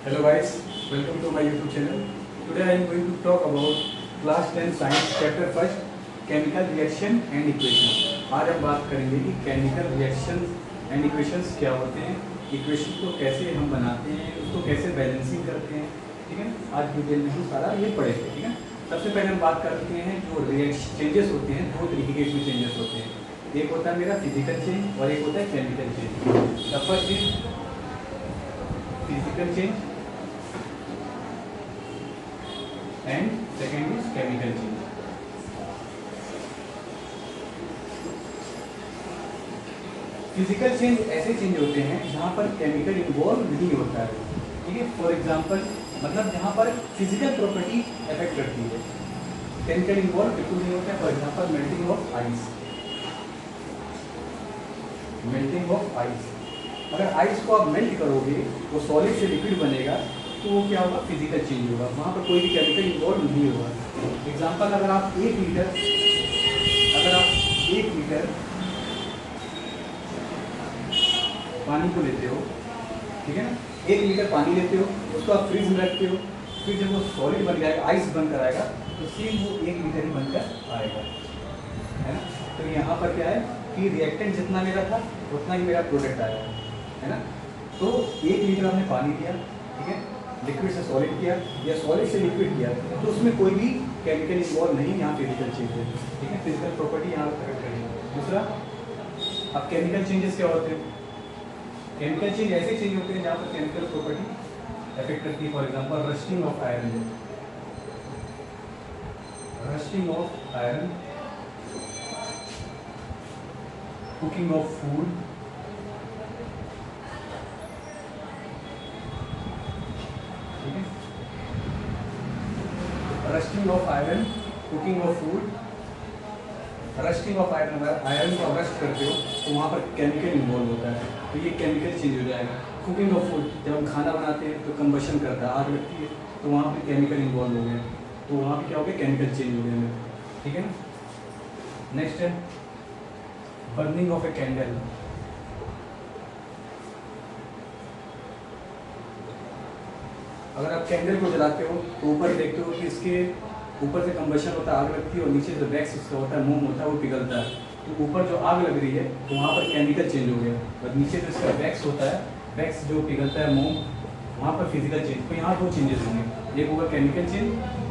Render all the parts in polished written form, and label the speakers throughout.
Speaker 1: Hello guys, welcome to my YouTube channel. Today I am going to talk about class 10 science chapter first chemical reaction and equations. आज हम बात करेंगे कि chemical reactions and equations क्या होते हैं, equation को कैसे हम बनाते हैं, उसको कैसे बैलेंसिंग करते हैं, ठीक है। आज डिटेल में हम सारा ये पढ़ेंगे, ठीक है। सबसे पहले हम बात करते हैं जो रिएक्शन चेंजेस होते हैं, दो तरीके के इसमें चेंजेस होते हैं। एक होता है मेरा फिजिकल चेंज और एक होता है chemical change. The first is physical change and second is chemical change. Physical change ऐसे चेंज होते हैं जहाँ पर केमिकल इन्वॉल्व नहीं होता है, ठीक है। फॉर एग्जांपल मतलब जहाँ पर फिजिकल प्रॉपर्टी अफेक्ट करती है, केमिकल इन्वॉल्व बिल्कुल नहीं होता है। For example melting of ice, melting of ice. अगर आइस को आप मेल्ट करोगे वो सॉलिड से लिक्विड बनेगा, तो वो क्या होगा, फिजिकल चेंज होगा, वहाँ पर कोई भी केमिकल इन्वॉल्व नहीं होगा। एग्जांपल अगर आप 1 लीटर पानी को लेते हो, ठीक है ना, 1 लीटर पानी लेते हो, उसको आप फ्रिज में रखते हो, फिर जब वो सॉलिड बन जाएगा, आइस बनकर आएगा, तो सेम वो 1 लीटर ही बनकर आएगा, है ना। तो यहाँ पर क्या है कि रिएक्टेंट जितना मेरा था उतना ही मेरा प्रोडक्ट आया, है ना। तो 1 लीटर हमने पानी लिया, ठीक है, लिक्विड से सॉलिड किया या सॉलिड से लिक्विड किया, तो उसमें कोई भी केमिकल इन्वॉल्व नहीं, यहाँ फिजिकल चेंज है, ठीक है, फिजिकल प्रॉपर्टी यहाँ अफेक्ट करेगी। दूसरा, अब केमिकल चेंजेस क्या होते हैं, केमिकल चेंज ऐसे चेंज होते हैं जहाँ पर केमिकल प्रॉपर्टी अफेक्ट करती है। For example rusting of iron, rusting of iron, cooking of food, ठीक है, rusting of iron, cooking of food. Rusting of iron, अगर आयरन को रस्ट करते हो तो वहाँ पर केमिकल इन्वॉल्व होता है, तो ये केमिकल चेंज हो जाएगा। कुकिंग ऑफ फूड, जब हम खाना बनाते हैं तो कंबशन करता है, आग लगती है, तो वहाँ पर केमिकल इन्वॉल्व हो गया, तो वहाँ पर क्या हो गया, केमिकल चेंज हो गया, ठीक है ना। नेक्स्ट है बर्निंग ऑफ ए कैंडल। अगर आप कैंडल को जलाते हो तो ऊपर देखते हो कि इसके ऊपर से कंबशन होता है, आग लगती है, और नीचे जो वैक्स उसका होता है, मोम होता है, वो पिघलता है। तो ऊपर जो आग लग रही है तो वहाँ पर केमिकल चेंज हो गया, और नीचे जो इसका वैक्स होता है, वैक्स जो पिघलता है, मोम, वहाँ पर फिजिकल चेंज। तो यहाँ 2 चेंजेस होंगे, एक होगा केमिकल चेंज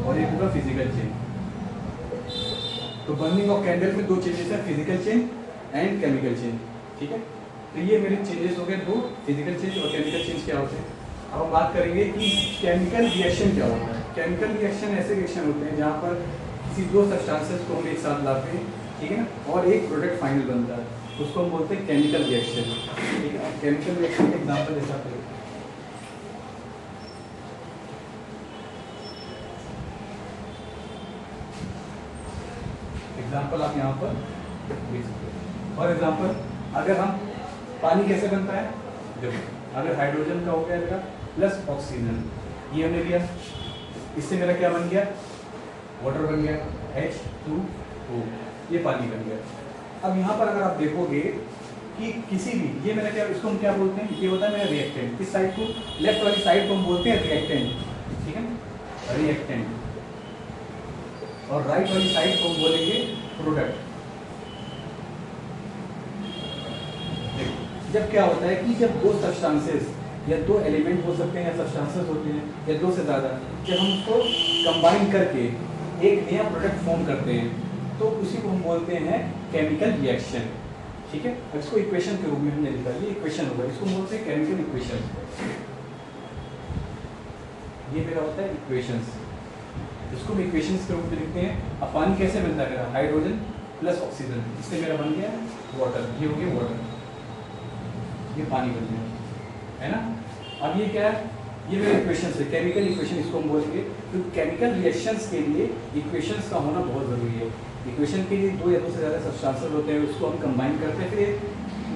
Speaker 1: और एक होगा फिजिकल चेंज। तो बर्निंग ऑफ कैंडल में 2 चेंजेस है, physical change and chemical change, ठीक है। तो ये मेरे चेंजेस हो गए 2, फिजिकल चेंज और केमिकल चेंज क्या होते हैं। अब हम बात करेंगे कि केमिकल रिएक्शन क्या होता है। केमिकल रिएक्शन ऐसे रिएक्शन होते हैं जहाँ पर किसी 2 सब्सटेंसेस को हम एक साथ लाते हैं, ठीक है ना, और एक प्रोडक्ट फाइनल बनता है, उसको हम बोलते हैं केमिकल रिएक्शन, ठीक है। केमिकल रिएक्शन के एग्जाम्पल जैसा करें, एग्जाम्पल आप यहाँ पर देख सकते हैं। फॉर एग्जाम्पल अगर हम पानी कैसे बनता है, जब अगर हाइड्रोजन का हो गया मेरा प्लस ऑक्सीजन, ये हमने लिया, इससे मेरा क्या बन गया, वाटर बन गया, H2O, ये पानी बन गया। अब यहाँ पर अगर आप देखोगे कि किसी भी, ये मेरा क्या, इसको हम क्या बोलते हैं, ये होता है मेरा रिएक्टेंट। इस साइड को, लेफ्ट वाली साइड को हम बोलते हैं रिएक्टेंट, ठीक है, रिएक्टेंट, और राइट वाली साइड को हम बोलेंगे प्रोडक्ट। जब क्या होता है कि जब 2 सब्सटेंसेस या 2 एलिमेंट हो सकते हैं या सब्सटेंसेस होते हैं या 2 से ज़्यादा, जब हम उसको कंबाइन करके एक नया प्रोडक्ट फॉर्म करते हैं, तो उसी को हम बोलते हैं केमिकल रिएक्शन, ठीक है। इसको इक्वेशन के रूप में हमने लिखा, ये इक्वेशन होगा, इसको बोलते हैं केमिकल इक्वेशन। ये मेरा होता है इक्वेशंस, इसको हम इक्वेशंस के रूप में लिखते हैं। अब पानी कैसे बनता है मेरा, हाइड्रोजन प्लस ऑक्सीजन, इससे मेरा बन गया वाटर, ये हो गया वाटर, ये पानी बन गया, है ना। अब ये क्या है, ये मेरे इक्वेशंस है, केमिकल इक्वेशन इसको हम बोलेंगे। तो केमिकल रिएक्शंस के लिए इक्वेशंस का होना बहुत ज़रूरी है। इक्वेशन के लिए 2 या 2 से ज़्यादा सब्सटेंसेस होते हैं, उसको हम कंबाइन करते हैं, फिर एक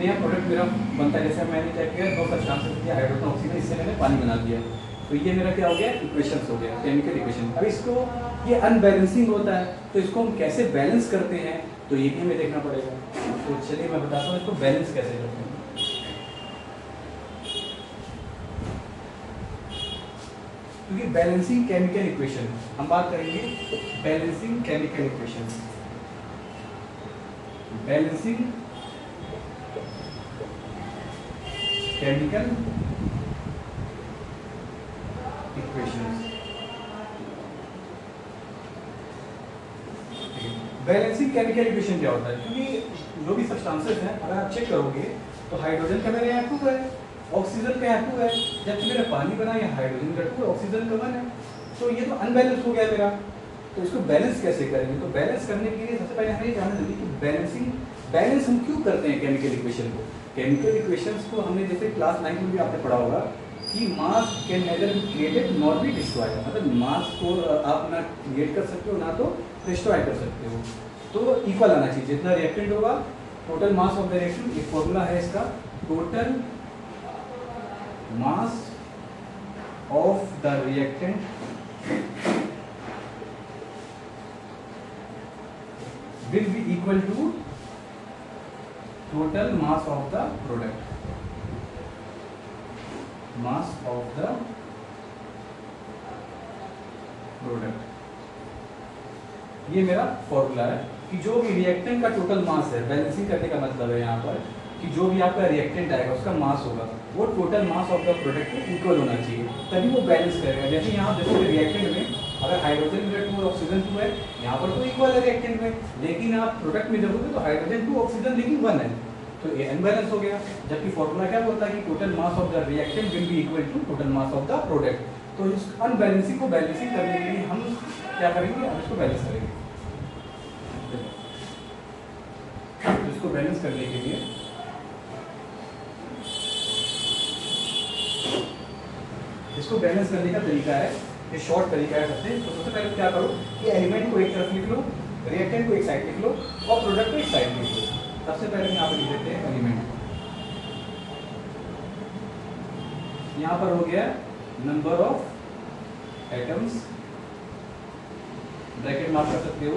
Speaker 1: नया प्रोडक्ट मेरा बनता है। जैसे मैंने क्या किया, 2 सब्सटेंसेस दिया, हाइड्रोजन ऑक्सीजन, इससे मैंने पानी बना दिया, तो ये मेरा क्या हो गया, इक्वेशंस हो गया, केमिकल इक्वेशन। अब इसको, ये अनबैलेंसिंग होता है, तो इसको हम कैसे बैलेंस करते हैं, तो ये भी हमें देखना पड़ेगा। तो चलिए मैं बताता हूँ इसको बैलेंस कैसे करते हैं। क्योंकि बैलेंसिंग केमिकल इक्वेशन, हम बात करेंगे balancing chemical equation, balancing chemical equations. Balancing chemical equation क्या होता है? क्योंकि जो भी सब्सटेंसेस हैं अगर आप चेक करोगे तो हाइड्रोजन का मेरे यहाँ 2 है, ऑक्सीजन का यहाँ 2 है, जबकि मेरा पानी बना यहाँ हाइड्रोजन का 2 है, ऑक्सीजन का 1 है। तो ये तो अनबैलेंस हो गया मेरा। तो इसको बैलेंस कैसे करेंगे? तो बैलेंस करने के लिए सबसे पहले हमें ये जानना जरूरी कि बैलेंस हम क्यों करते हैं केमिकल इक्वेशन को। केमिकल इक्वेशंस को हमने जैसे क्लास 9 में भी आपने पढ़ा होगा कि मास can nether be created nor be destroyed, मतलब मास को आप ना क्रिएट कर सकते हो ना तो डिस्ट्रॉय कर सकते हो। तो इक्वल आना चाहिए, जितना रिएक्टेंट होगा total mass of the reactant, एक फॉर्मूला है इसका, total mass of the reactant will be equal to total mass of the product, mass of the product। ये मेरा फॉर्मूला है कि जो भी रिएक्टेंट का टोटल मास है, बैलेंसिंग करने का मतलब है यहाँ पर कि जो भी आपका रिएक्टेंट आएगा उसका मास होगा वो total mass of the product के इक्वल होना चाहिए, तभी वो बैलेंस करेगा। जैसे यहाँ देखो रिएक्टेंट में अगर हाइड्रोजन में 2 ऑक्सीजन 2 है, यहाँ पर तो इक्वल है रिएक्टेंट में, लेकिन आप प्रोडक्ट में देखोगे तो हाइड्रोजन 2 ऑक्सीजन लेकिन 1 है, तो ये अनबैलेंस हो गया। जबकि फॉर्मूला क्या बोलता है कि total mass of the reactant will be equal to total mass of the product. तो इस अनबैलेंसिंग को बैलेंसिंग करने के लिए हम क्या करेंगे, हम इसको बैलेंस करेंगे। तो इसको बैलेंस करने के लिए इसको बैलेंस करने का तरीका है, ये शॉर्ट तरीका है सबसे। तो सबसे पहले क्या करो कि एलिमेंट को एक तरफ लिख लो, रिएक्टेंट को एक साइड लिख लो और प्रोडक्ट को एक साइड लिख लो। सबसे पहले यहाँ पर लिख देते हैं एलिमेंट, यहाँ पर हो गया नंबर ऑफ एटम्स, ब्रैकेट में आप कर सकते हो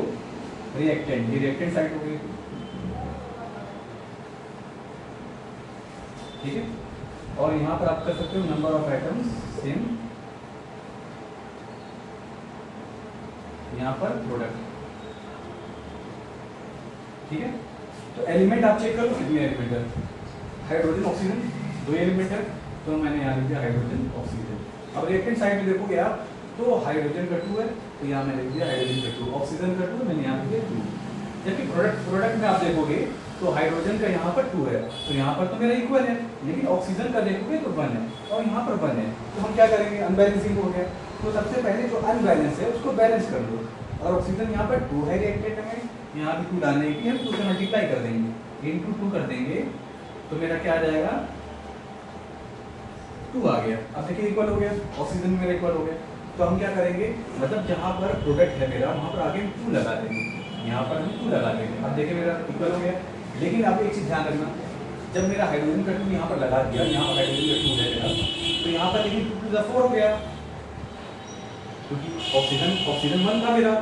Speaker 1: रिएक्टेंट, ये रिएक्टेंट साइड हो गई, ठीक है। और यहाँ पर आप कर सकते हो नंबर ऑफ एटम्स सेम, यहाँ पर प्रोडक्ट, ठीक है। तो एलिमेंट आप चेक करो कितने एलिमेंट है, हाइड्रोजन ऑक्सीजन 2 एलिमेंट है, तो मैंने यहाँ लिख दिया हाइड्रोजन ऑक्सीजन। अब रिएक्टेंट साइड में देखोगे आप तो हाइड्रोजन का 2 है, तो यहाँ मैंने लिख दिया हाइड्रोजन का 2, ऑक्सीजन का 2 मैंने यहाँ लिख दिया 2। जबकि प्रोडक्ट में आप देखोगे तो हाइड्रोजन का यहाँ पर 2 है, तो यहाँ पर तो मेरा इक्वल है, लेकिन ऑक्सीजन का देखोगे तो 1 है और यहाँ पर 1 है। तो हम क्या करेंगे, अनबैलेंसिंग हो गया। तो सबसे पहले जो अनबैलेंस है उसको बैलेंस कर लो। और ऑक्सीजन यहाँ पर 2 है रिएक्टेंट में, यहाँ भी 2 डालने की हम 2 से मल्टीप्लाई कर देंगे, इनटू 2 कर देंगे, तो मेरा क्या आ जाएगा 2 आ गया। अब देखिए इक्वल हो गया, ऑक्सीजन में मेरा इक्वल हो गया। तो हम क्या करेंगे, मतलब जहाँ पर प्रोडक्ट है मेरा वहाँ पर आगे 2 लगा देंगे, यहाँ पर हम 2 लगा देंगे। अब देखिए मेरा इक्वल हो गया। लेकिन आप एक चीज़ ध्यान रखना, जब मेरा हाइड्रोजन का 2 यहाँ पर लगा दिया, यहाँ पर हाइड्रोजन का 2 है मेरा, तो यहाँ पर लेकिन 2 to the 4 हो गया, क्योंकि ऑक्सीजन 1 था मेरा,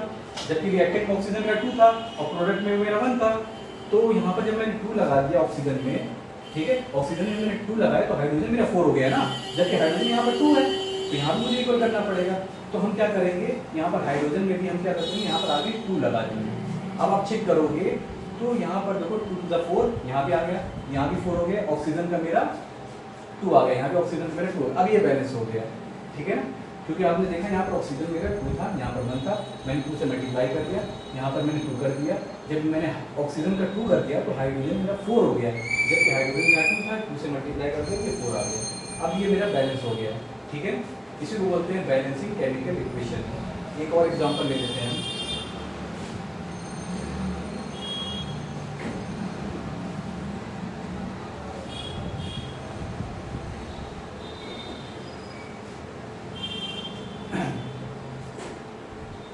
Speaker 1: जबकि रिएक्टेंट में ऑक्सीजन का 2 था और प्रोडक्ट में मेरा 1 था। तो यहाँ पर जब मैंने 2 लगा दिया ऑक्सीजन में, ठीक है, ऑक्सीजन में मैंने 2 लगाया तो हाइड्रोजन मेरा 4 हो गया ना, जबकि हाइड्रोजन यहाँ पर 2 है, तो यहाँ भी मुझे इक्वल करना पड़ेगा। तो हम क्या करेंगे, यहाँ पर हाइड्रोजन में भी हम क्या करेंगे, यहाँ पर आगे 2 लगा देंगे। अब आप चेक करोगे तो यहाँ पर देखो 2 to the 4, यहाँ भी आ गया, यहाँ भी 4 हो गया, ऑक्सीजन का मेरा 2 आ गया, यहाँ पे ऑक्सीजन का मेरा 2। अब ये बैलेंस हो गया, ठीक है ना, क्योंकि आपने देखा यहाँ पर ऑक्सीजन मेरा 2 था, यहाँ पर 1 था, मैंने 2 से मल्टीप्लाई कर दिया, यहाँ पर मैंने 2 कर दिया। जब मैंने ऑक्सीजन का 2 कर दिया तो हाइड्रोजन मेरा 4 हो गया, जबकि हाइड्रोजन मेरा 2 था, 2 से मल्टीप्लाई कर दिया तो 4 आ गया। अब ये मेरा बैलेंस हो गया, ठीक है। इसी को बोलते हैं बैलेंसिंग केमिकल इक्वेशन। एक और एग्जाम्पल ले लेते हैं हम।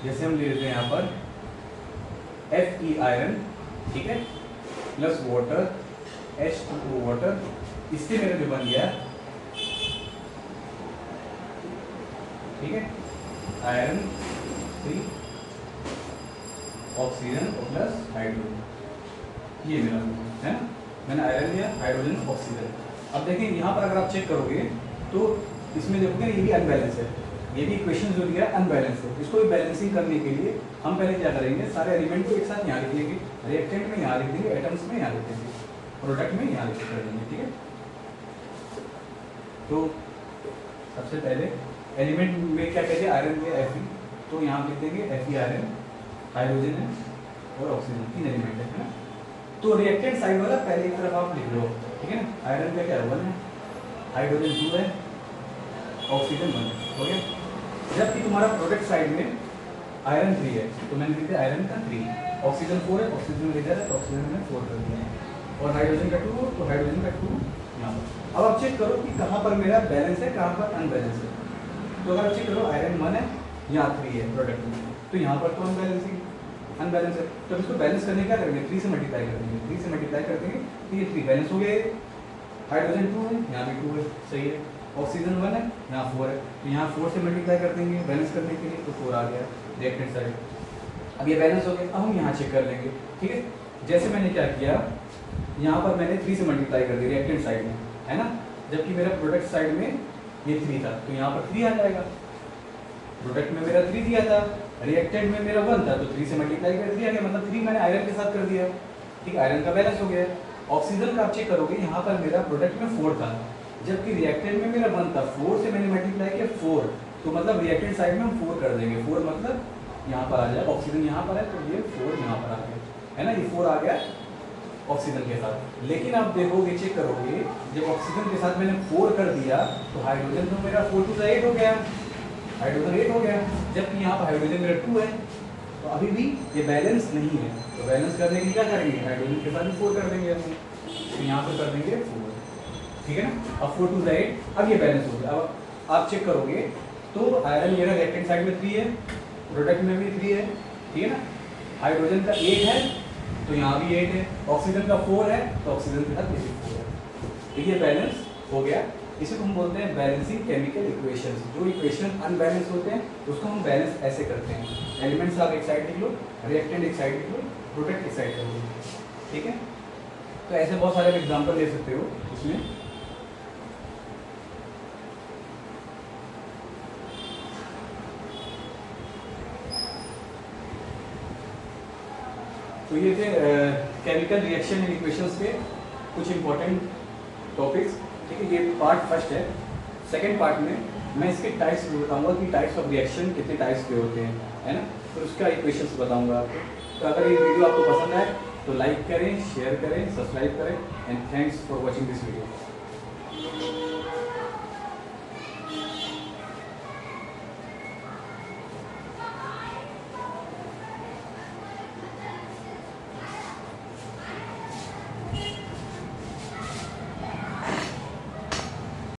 Speaker 1: जैसे हम ले लेते हैं यहाँ पर Fe आयरन, ठीक है, प्लस वाटर H2O वाटर, इससे मेरा जो बन गया, ठीक है, आयरन 3 ऑक्सीजन प्लस हाइड्रोजन, ये मेरा है ना, मैंने आयरन लिया, हाइड्रोजन, ऑक्सीजन। अब देखें यहाँ पर अगर आप चेक करोगे तो इसमें देखोगे ये भी अनबैलेंस है, ये भी इक्वेशन जो दिया है अनबैलेंस है, इसको भी बैलेंसिंग करने के लिए हम पहले क्या करेंगे, सारे एलिमेंट को एक साथ यहाँ लिख लेंगे, रिएक्टेंट में यहाँ लिख देंगे, एटम्स में यहाँ लिख देंगे, प्रोडक्ट में यहाँ लिख कर देंगे, ठीक है। तो सबसे पहले एलिमेंट में क्या कहते हैं, आयरन में Fe, तो यहाँ लिख देंगे Fe आयरन, हाइड्रोजन है और ऑक्सीजन, 3 एलिमेंट है ना। तो रिएक्टेंट साइड वाला पहले एक तरफ आप लिख लो, ठीक है ना। आयरन का क्या 1 है, हाइड्रोजन 2 है, ऑक्सीजन 1 है, हो गया। जबकि तुम्हारा प्रोडक्ट साइड में आयरन 3 है, तो मैंने लिख दिया आयरन का 3, ऑक्सीजन 4 है, ऑक्सीजन इधर है तो ऑक्सीजन मैंने 4 कर दिया, और हाइड्रोजन का 2 तो हाइड्रोजन का 2 यहाँ पर। अब आप चेक करो कि कहाँ पर मेरा बैलेंस है, कहाँ पर अनबैलेंस है। तो अगर आप चेक करो आयरन 1 है, यहाँ 3 है प्रोडक्ट में, तो यहाँ पर तो अनबैलेंस है। तो इसको बैलेंस करने क्या करेंगे, 3 से मल्टीप्लाई कर देंगे, 3 से मल्टीप्लाई कर देंगे तो ये 3 बैलेंस हो गए। हाइड्रोजन 2 है, यहाँ भी 2 है, सही है। ऑक्सीजन 1 है, यहाँ 4 है, तो यहाँ 4 से मल्टीप्लाई कर देंगे बैलेंस करने के लिए, तो 4 आ गया रिएक्टेंट साइड। अब ये बैलेंस हो गया। अब हम यहाँ चेक कर लेंगे, ठीक है। जैसे मैंने क्या किया, यहाँ पर मैंने 3 से मल्टीप्लाई कर दिया रिएक्टेंट साइड में, है ना, जबकि मेरा प्रोडक्ट साइड में ये 3 था, तो यहाँ पर 3 आ जाएगा। प्रोडक्ट में मेरा 3 दिया था, रिएक्टेंट में मेरा 1 था, तो 3 से मल्टीप्लाई कर दिया गया, मतलब 3 मैंने आयरन के साथ कर दिया, ठीक है, आयरन का बैलेंस हो गया। ऑक्सीजन का आप चेक करोगे, यहाँ पर मेरा प्रोडक्ट में 4 था, जबकि रिएक्टेंट में मेरा 1 था, 4 से मैंने मल्टीप्लाई किया 4, तो मतलब रिएक्टेंट साइड में हम 4 कर देंगे, 4 मतलब यहाँ पर आ जाएगा, ऑक्सीजन यहाँ पर है तो ये 4 यहाँ पर आ गया, है ना, ये 4 आ गया ऑक्सीजन के साथ। लेकिन आप देखोगे, चेक करोगे, जब ऑक्सीजन के साथ मैंने 4 कर दिया तो हाइड्रोजन तो मेरा 4 to 8 हो गया, हाइड्रोजन 8 हो गया, जबकि यहाँ पर हाइड्रोजन मेरा 2 है, तो अभी भी ये बैलेंस नहीं है। तो बैलेंस करने के लिए क्या करेंगे, हाइड्रोजन के साथ भी 4 कर देंगे हम, तो यहाँ पर कर देंगे 4, ठीक है ना। अब 4 to 8, अब ये बैलेंस हो गया। अब आप चेक करोगे तो आयरन मेरा रिएक्टेंट साइड में 3 है, प्रोडक्ट में भी 3 है, ठीक है ना। हाइड्रोजन का 8 है, तो यहाँ भी 8 है, ऑक्सीजन का 4 है, तो ऑक्सीजन के साथ ये भी 4 है, तो ये बैलेंस हो गया। इसे हम बोलते हैं बैलेंसिंग केमिकल इक्वेशंस। जो इक्वेशन अनबैलेंस होते हैं उसको हम बैलेंस ऐसे करते हैं, एलिमेंट्स आप एक साइड लिख लो, रिएक्टेंट एक साइड लिख लो, प्रोडक्ट एक साइड कर लो, ठीक है। तो ऐसे बहुत सारे एग्जांपल ले सकते हो इसमें। तो ये थे केमिकल रिएक्शन एंड इक्वेशंस के कुछ इंपॉर्टेंट टॉपिक्स, ठीक है। ये पार्ट फर्स्ट है। सेकंड पार्ट में मैं इसके टाइप्स बताऊंगा कि टाइप्स ऑफ रिएक्शन कितने टाइप्स के होते हैं, है ना, तो उसका इक्वेशंस बताऊंगा आपको। तो अगर ये वीडियो आपको पसंद आए तो लाइक करें, शेयर करें, सब्सक्राइब करें, and thanks for watching this video.